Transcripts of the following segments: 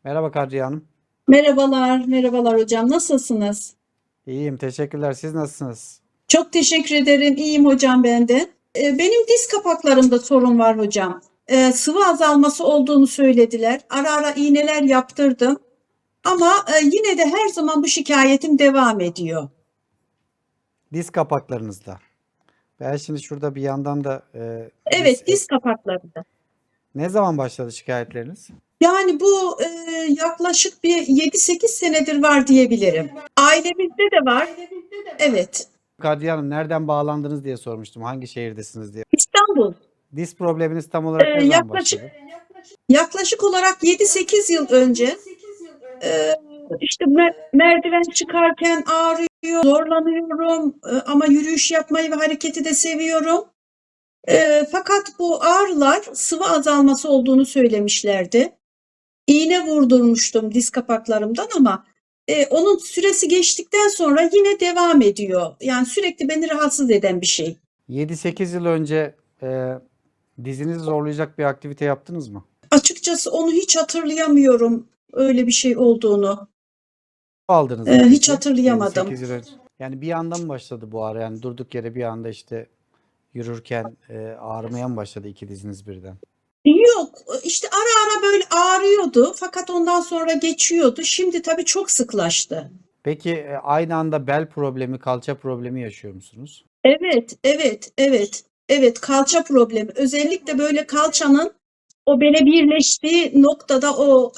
Merhaba Kadriye Hanım. Merhabalar, merhabalar hocam. Nasılsınız? İyiyim, teşekkürler. Siz nasılsınız? Çok teşekkür ederim. İyiyim hocam ben de. Benim diz kapaklarımda sorun var hocam. Sıvı azalması olduğunu söylediler. Ara ara iğneler yaptırdım. Ama yine de her zaman bu şikayetim devam ediyor. Diz kapaklarınızda. Ben şimdi şurada bir yandan da Evet, diz kapaklarında. ne zaman başladı şikayetleriniz? Yani bu yaklaşık bir 7-8 senedir var diyebilirim. Ailemizde de var. Evet. Kadriye Hanım nereden bağlandınız diye sormuştum. Hangi şehirdesiniz diye. İstanbul. Diz probleminiz tam olarak ne zaman Yaklaşık başladı? yaklaşık olarak 7-8 yıl önce Eee, işte merdiven çıkarken ağrıyor, zorlanıyorum, ama yürüyüş yapmayı ve hareketi de seviyorum. Fakat bu ağrılar sıvı azalması olduğunu söylemişlerdi. İğne vurdurmuştum diz kapaklarımdan ama onun süresi geçtikten sonra yine devam ediyor. Yani sürekli beni rahatsız eden bir şey. 7-8 yıl önce dizinizi zorlayacak bir aktivite yaptınız mı? Açıkçası onu hiç hatırlayamıyorum öyle bir şey olduğunu. Aldınız mı Hiç peki? hatırlayamadım. 7-8 yıl önce. Yani bir anda mı başladı bu ağrı? Yani durduk yere bir anda işte yürürken ağrımaya mı başladı iki diziniz birden? Yok, işte ara ara böyle ağrıyordu fakat ondan sonra geçiyordu. Şimdi tabii çok sıklaştı. Peki aynı anda bel problemi, kalça problemi yaşıyor musunuz? Evet, evet, evet. Evet, kalça problemi. Özellikle böyle kalçanın o bele birleştiği noktada o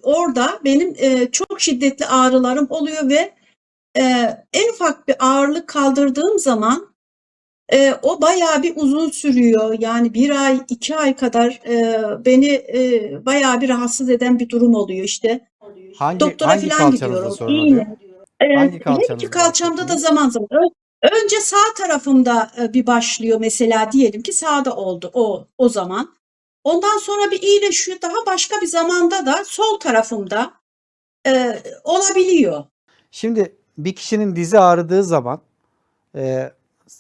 orada benim çok şiddetli ağrılarım oluyor ve en ufak bir ağırlık kaldırdığım zaman o bayağı bir uzun sürüyor. Yani 1 ay, 2 ay kadar beni bayağı bir rahatsız eden bir durum oluyor işte. Doktora Hangi falan kalçanızda gidiyorum. sorun oluyor? İğne. Hangi Her iki kalçanız var kalçamda da peki? zaman zaman. Önce sağ tarafımda bir başlıyor mesela diyelim ki sağda oldu o zaman. Ondan sonra bir iyileşiyor. Daha başka bir zamanda da sol tarafımda olabiliyor. Şimdi bir kişinin dizi ağrıdığı zaman e,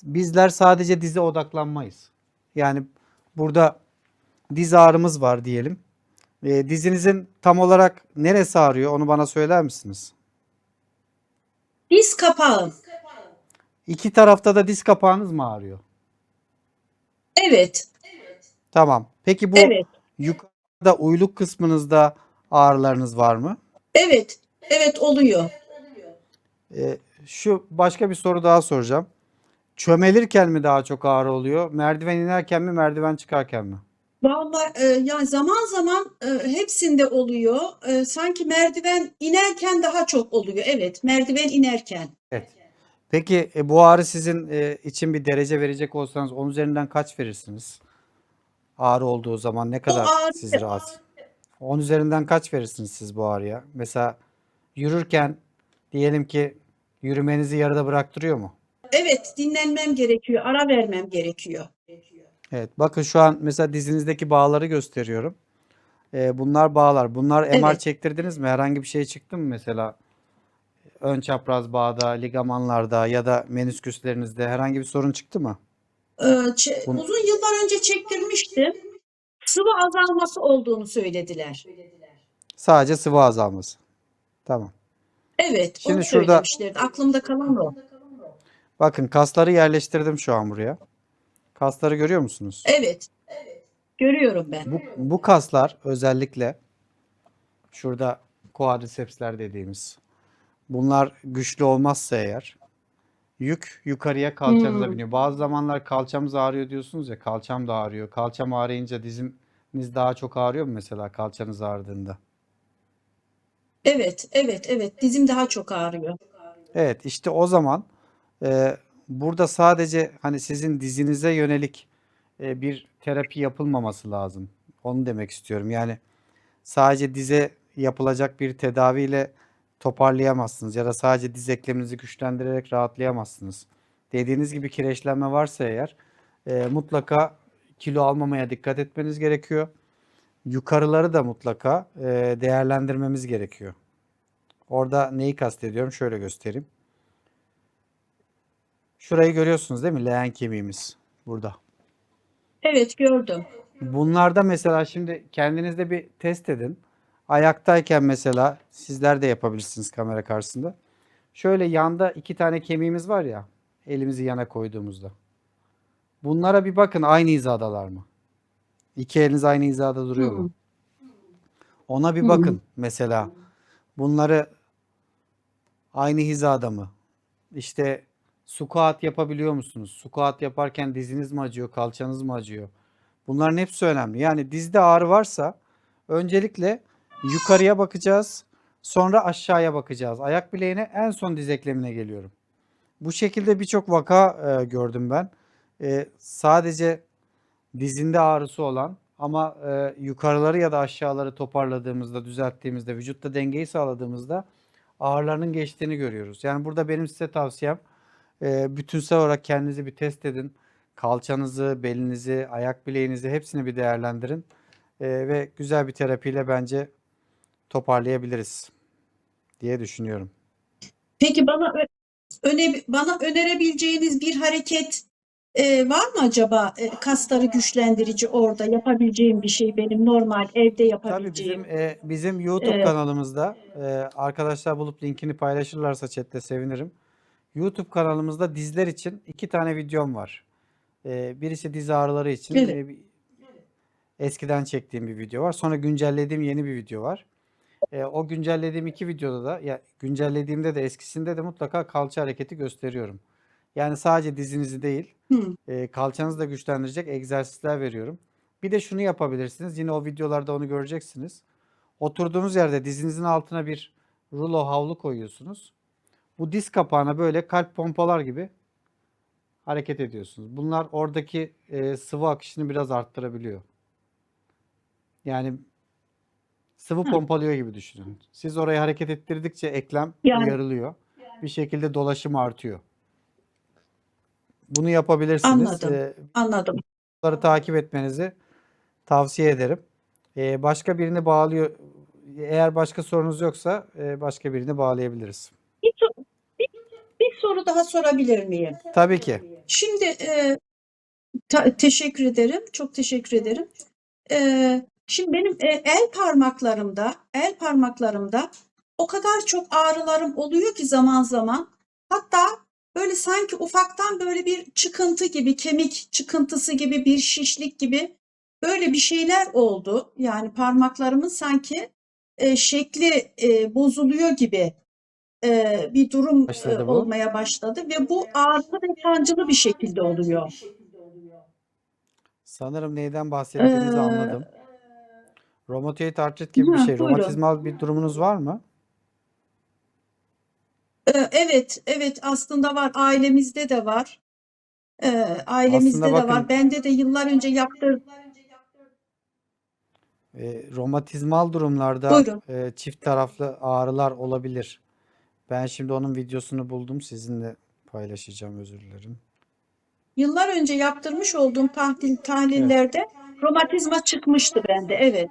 bizler sadece dize odaklanmayız. Yani burada diz ağrımız var diyelim. Dizinizin tam olarak neresi ağrıyor? Onu bana söyler misiniz? Diz kapağım. İki tarafta da diz kapağınız mı ağrıyor? Evet, Tamam. Peki bu evet, yukarıda uyluk kısmınızda ağrılarınız var mı? evet, evet oluyor. E, Şu başka bir soru daha soracağım. Çömelirken mi daha çok ağrı oluyor? Merdiven inerken mi, merdiven çıkarken mi? Vallahi, ya zaman zaman, hepsinde oluyor. Sanki merdiven inerken daha çok oluyor. Evet, merdiven inerken. Evet. Peki bu ağrı sizin için bir derece verecek olsanız 10 üzerinden kaç verirsiniz? Ağrı olduğu zaman ne O kadar sizi ağrı rahatsız? 10 üzerinden kaç verirsiniz siz bu ağrıya? Mesela yürürken diyelim ki yürümenizi yarıda bıraktırıyor mu? Evet, dinlenmem gerekiyor, ara vermem gerekiyor. Evet. Bakın şu an mesela dizinizdeki bağları gösteriyorum. Bunlar bağlar. Bunlar MR Evet. çektirdiniz mi? Herhangi bir şey çıktı mı mesela? Ön çapraz bağda, ligamanlarda ya da menisküslerinizde herhangi bir sorun çıktı mı? Bun Uzun yıllar önce çektirmiştim. Sıvı azalması olduğunu söylediler. Sadece sıvı azalması. Tamam. Evet, onu Şimdi şurada söylemişlerdi. Aklımda kalan o. bakın kasları yerleştirdim şu an buraya. Kasları görüyor musunuz? Evet, görüyorum ben. Bu kaslar özellikle şurada quadricepsler dediğimiz. Bunlar güçlü olmazsa eğer yük yukarıya kalçanıza Hımm. biniyor. Bazı zamanlar kalçamız ağrıyor diyorsunuz ya, kalçam da ağrıyor. Kalçam ağrıyınca diziniz daha çok ağrıyor mu mesela kalçanız ağrıdığında? Evet, evet, evet. Dizim daha çok ağrıyor. Evet, işte o zaman e, burada sadece hani sizin dizinize yönelik bir terapi yapılmaması lazım. Onu demek istiyorum. Yani sadece dize yapılacak bir tedaviyle toparlayamazsınız ya da sadece diz ekleminizi güçlendirerek rahatlayamazsınız. Dediğiniz gibi kireçlenme varsa eğer mutlaka kilo almamaya dikkat etmeniz gerekiyor. Yukarıları da mutlaka değerlendirmemiz gerekiyor. Orada neyi kastediyorum? Şöyle göstereyim. Şurayı görüyorsunuz değil mi? Leğen kemiğimiz burada. Evet, gördüm. Bunlarda mesela şimdi kendinizde bir test edin. Ayaktayken mesela sizler de yapabilirsiniz kamera karşısında. Şöyle yanda 2 tane kemiğimiz var ya, elimizi yana koyduğumuzda. Bunlara bir bakın, aynı hizadalar mı? 2 eliniz aynı hizada duruyor mu? Hı, Ona bir hı. bakın mesela. Bunları aynı hizada mı? İşte squat yapabiliyor musunuz? Squat yaparken diziniz mi acıyor, kalçanız mı acıyor? Bunların hepsi önemli. Yani dizde ağrı varsa öncelikle yukarıya bakacağız. Sonra aşağıya bakacağız. Ayak bileğine, en son diz eklemine geliyorum. Bu şekilde birçok vaka gördüm ben. Sadece dizinde ağrısı olan ama yukarıları ya da aşağıları toparladığımızda, düzelttiğimizde, vücutta dengeyi sağladığımızda ağrılarının geçtiğini görüyoruz. Yani burada benim size tavsiyem, bütünsel olarak kendinizi bir test edin. Kalçanızı, belinizi, ayak bileğinizi hepsini bir değerlendirin. Ve güzel bir terapiyle bence toparlayabiliriz diye düşünüyorum. Peki bana önerebileceğiniz bir hareket var mı acaba? Kasları güçlendirici orada yapabileceğim bir şey benim normal evde Tabii yapabileceğim. bizim YouTube E, kanalımızda, arkadaşlar bulup linkini paylaşırlarsa chatte sevinirim. YouTube kanalımızda dizler için 2 tane videom var. Birisi diz ağrıları için, evet. eskiden çektiğim bir video var. Sonra güncellediğim yeni bir video var. O güncellediğim 2 videoda da, ya güncellediğimde de eskisinde de mutlaka kalça hareketi gösteriyorum. Yani sadece dizinizi değil, Hı, kalçanızı da güçlendirecek egzersizler veriyorum. Bir de şunu yapabilirsiniz. Yine o videolarda onu göreceksiniz. Oturduğunuz yerde dizinizin altına bir rulo havlu koyuyorsunuz. Bu diz kapağına böyle kalp pompalar gibi hareket ediyorsunuz. Bunlar oradaki sıvı akışını biraz arttırabiliyor. Yani sıvı hı. pompalıyor gibi düşünün. Siz orayı hareket ettirdikçe eklem Yani uyarılıyor. Bir şekilde dolaşım artıyor. Bunu yapabilirsiniz. anladım. Anladım. Bunları takip etmenizi tavsiye ederim. Başka birini bağlıyor. Eğer başka sorunuz yoksa başka birini bağlayabiliriz. Bir, so- bir, bir soru daha sorabilir miyim? Tabii ki. Şimdi teşekkür ederim. Çok teşekkür ederim. Şimdi benim el parmaklarımda o kadar çok ağrılarım oluyor ki zaman zaman. Hatta böyle sanki ufaktan böyle bir çıkıntı gibi, kemik çıkıntısı gibi, bir şişlik gibi böyle bir şeyler oldu. Yani parmaklarımın sanki şekli bozuluyor gibi bir durum Başladı bu. olmaya başladı ve bu ağrılı ve sancılı bir şekilde oluyor. Sanırım neyden bahsettiğinizi Ee, anladım. Romatoid artrit gibi bir şey. Buyurun. Romatizmal bir durumunuz var mı? Evet, evet aslında var. Ailemizde de var. Aslında Ailemizde de var. bakın, Bende de yıllar önce yaptırdım. romatizmal durumlarda Buyurun. çift taraflı ağrılar olabilir. Ben şimdi onun videosunu buldum. Sizinle paylaşacağım. Özür dilerim. Yıllar önce yaptırmış olduğum Evet. tahlillerde romatizma çıkmıştı bende. Evet.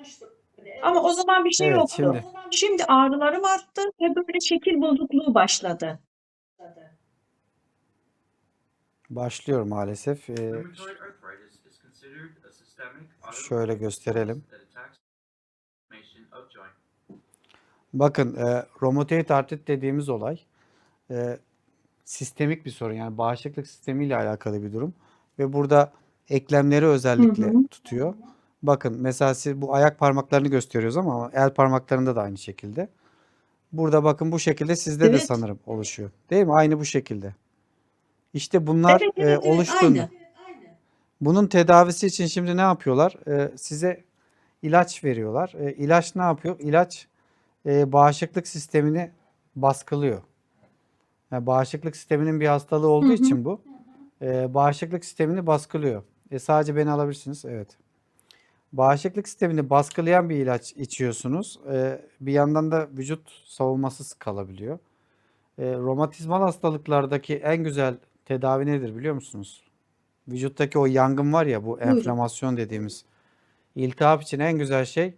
Ama o zaman bir şey Evet, yoktu. şimdi Şimdi ağrılarım arttı ve böyle şekil bozukluğu başladı. başlıyor maalesef. Rheumatoid arthritis is considered a systemic Şöyle autoimmune gösterelim. disease that attacks inflammation of joint. Bakın, romatoid artrit dediğimiz olay sistemik bir sorun. Yani bağışıklık sistemiyle alakalı bir durum. Ve burada eklemleri Hı özellikle hı. tutuyor. Bakın mesela siz bu ayak parmaklarını gösteriyoruz ama el parmaklarında da aynı şekilde. Burada bakın bu şekilde sizde de Evet. sanırım oluşuyor. Değil mi? Aynı bu şekilde. İşte bunlar Evet, evet, evet, oluştuğunda. aynı. Bunun tedavisi için şimdi ne yapıyorlar? Size ilaç veriyorlar. İlaç ne yapıyor? İlaç bağışıklık sistemini baskılıyor. Yani bağışıklık sisteminin bir hastalığı Hı olduğu hı. için bu bağışıklık sistemini baskılıyor. Sadece beni alabilirsiniz. Evet. Bağışıklık sistemini baskılayan bir ilaç içiyorsunuz. Bir yandan da vücut savunmasız kalabiliyor. Romatizmal hastalıklardaki en güzel tedavi nedir biliyor musunuz? Vücuttaki o yangın var ya, bu Buyurun. enflamasyon dediğimiz iltihap için en güzel şey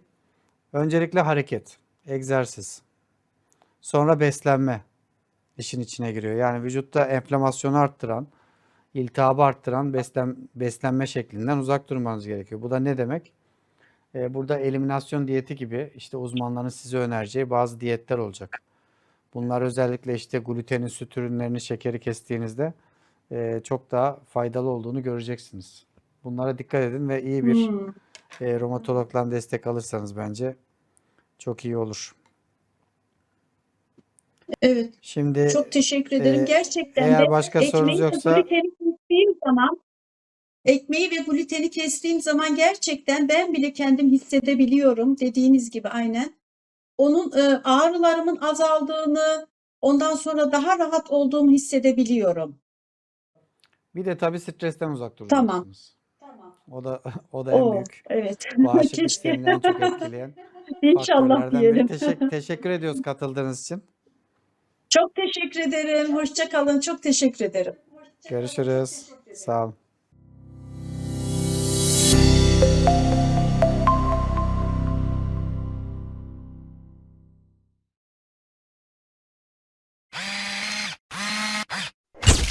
öncelikle hareket, egzersiz. Sonra beslenme işin içine giriyor. Yani vücutta enflamasyonu arttıran, iltihabı arttıran beslenme şeklinden uzak durmanız gerekiyor. Bu da ne demek? Burada eliminasyon diyeti gibi işte uzmanların size önereceği bazı diyetler olacak. Bunlar özellikle işte gluteni, süt ürünlerini, şekeri kestiğinizde çok daha faydalı olduğunu göreceksiniz. Bunlara dikkat edin ve iyi bir Hmm, romatologdan destek alırsanız bence çok iyi olur. evet. Şimdi Çok teşekkür ederim. Gerçekten de eğer başka sorunuz ekmeği ve yoksa gluteni kestiğim zaman gerçekten ben bile kendim hissedebiliyorum. Dediğiniz gibi aynen. Onun ağrılarımın azaldığını, ondan sonra daha rahat olduğumu hissedebiliyorum. bir de tabii stresten uzak Tamam. duracaksınız. O da en büyük Evet. bağışıklık Keşke. sistemini en çok etkileyen İnşallah faktörlerden biri. diyelim. Teşekkür ediyoruz katıldığınız için. Çok teşekkür ederim. Hoşça kalın. Çok teşekkür ederim. Görüşürüz. Sağ olun.